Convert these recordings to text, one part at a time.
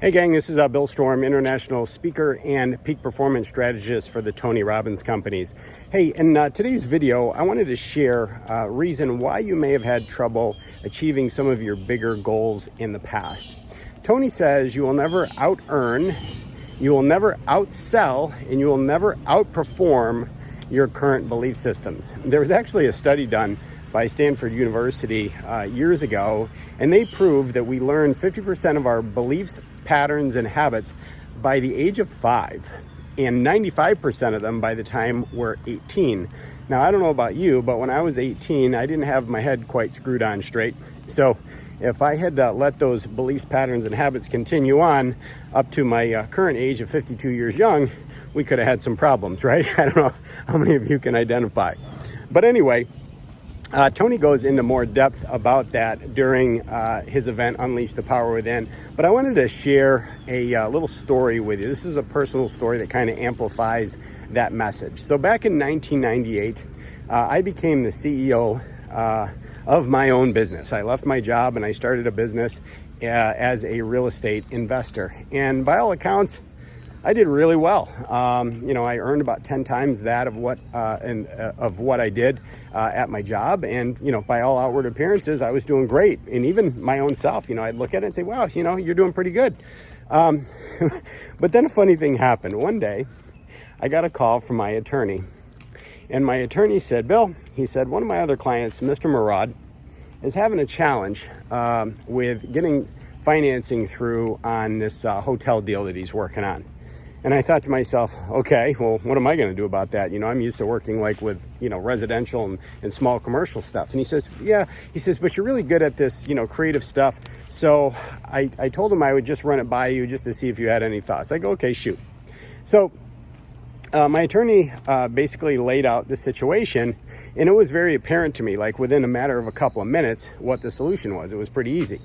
Hey gang, this is Bill Storm, international speaker and peak performance strategist for the Tony Robbins companies. Hey, in today's video, I wanted to share a reason why you may have had trouble achieving some of your bigger goals in the past. Tony says you will never out-earn, you will never outsell, and you will never outperform your current belief systems. There was actually a study done by Stanford University years ago, and they proved that we learn 50% of our beliefs, patterns, and habits by the age of 5, and 95% of them by the time we're 18. Now, I don't know about you, but when I was 18, I didn't have my head quite screwed on straight. So if I had let those beliefs, patterns, and habits continue on up to my current age of 52 years young, we could have had some problems, right? I don't know how many of you can identify. But anyway, Tony goes into more depth about that during his event, Unleash the Power Within. But I wanted to share a little story with you. This is a personal story that kind of amplifies that message. So back in 1998, I became the CEO of my own business. I left my job and I started a business as a real estate investor. And by all accounts, I did really well. I earned about 10 times that of what I did at my job. And, by all outward appearances, I was doing great. And even my own self, I'd look at it and say, wow, you're doing pretty good. But then a funny thing happened. One day, I got a call from my attorney. And my attorney said, Bill, he said, one of my other clients, Mr. Murad, is having a challenge with getting financing through on this hotel deal that he's working on. And I thought to myself, okay, well, what am I going to do about that? I'm used to working with, residential and small commercial stuff. And he says, but you're really good at this, creative stuff. So I told him I would just run it by you just to see if you had any thoughts. I go, okay, shoot. So my attorney basically laid out the situation, and it was very apparent to me, within a matter of a couple of minutes, what the solution was. It was pretty easy.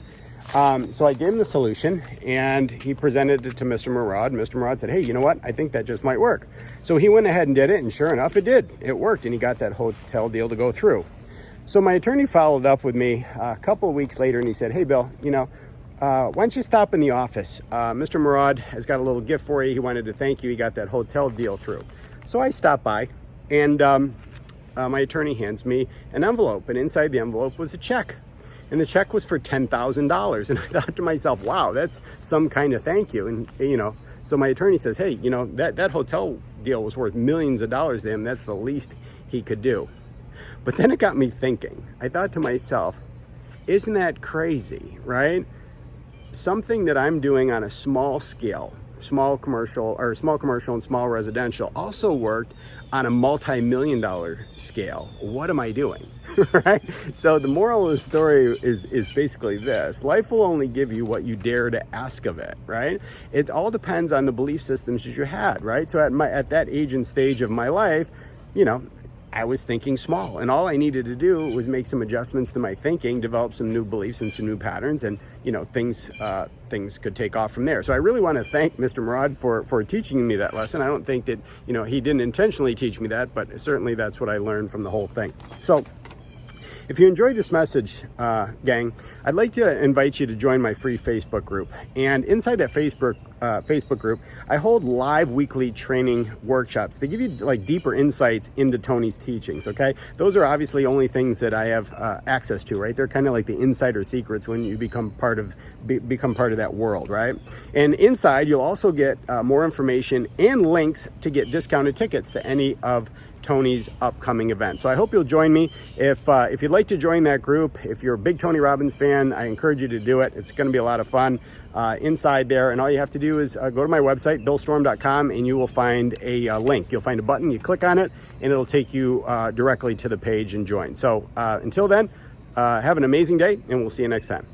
So I gave him the solution, and he presented it to Mr. Murad. Mr. Murad said, hey, you know what? I think that just might work. So he went ahead and did it, and sure enough, it did. It worked, and he got that hotel deal to go through. So my attorney followed up with me a couple of weeks later, and he said, hey, Bill, why don't you stop in the office? Mr. Murad has got a little gift for you. He wanted to thank you. He got that hotel deal through. So I stopped by, and my attorney hands me an envelope, and inside the envelope was a check. And the check was for $10,000. And I thought to myself, wow, that's some kind of thank you. And, so my attorney says, hey, that hotel deal was worth millions of dollars to him. That's the least he could do. But then it got me thinking. I thought to myself, isn't that crazy, right? Something that I'm doing on a small scale, small commercial and small residential, also worked on a multi-million-dollar scale. What am I doing? Right? So the moral of the story is basically this: life will only give you what you dare to ask of it, right? It all depends on the belief systems that you had, right? So at that age and stage of my life, I was thinking small, and all I needed to do was make some adjustments to my thinking, develop some new beliefs and some new patterns, and things could take off from there. So I really want to thank Mr. Murad for teaching me that lesson. I don't think that he didn't intentionally teach me that, but certainly that's what I learned from the whole thing. So if you enjoyed this message, gang, I'd like to invite you to join my free Facebook group. And inside that Facebook group, I hold live weekly training workshops. They give you deeper insights into Tony's teachings, okay? Those are obviously only things that I have access to, right? They're kind of like the insider secrets when you become part of that world, right? And inside, you'll also get more information and links to get discounted tickets to any of Tony's upcoming event. So I hope you'll join me. If you'd like to join that group, if you're a big Tony Robbins fan, I encourage you to do it. It's going to be a lot of fun inside there. And all you have to do is go to my website, billstorm.com, and you will find a link. You'll find a button, you click on it, and it'll take you directly to the page and join. So until then, have an amazing day, and we'll see you next time.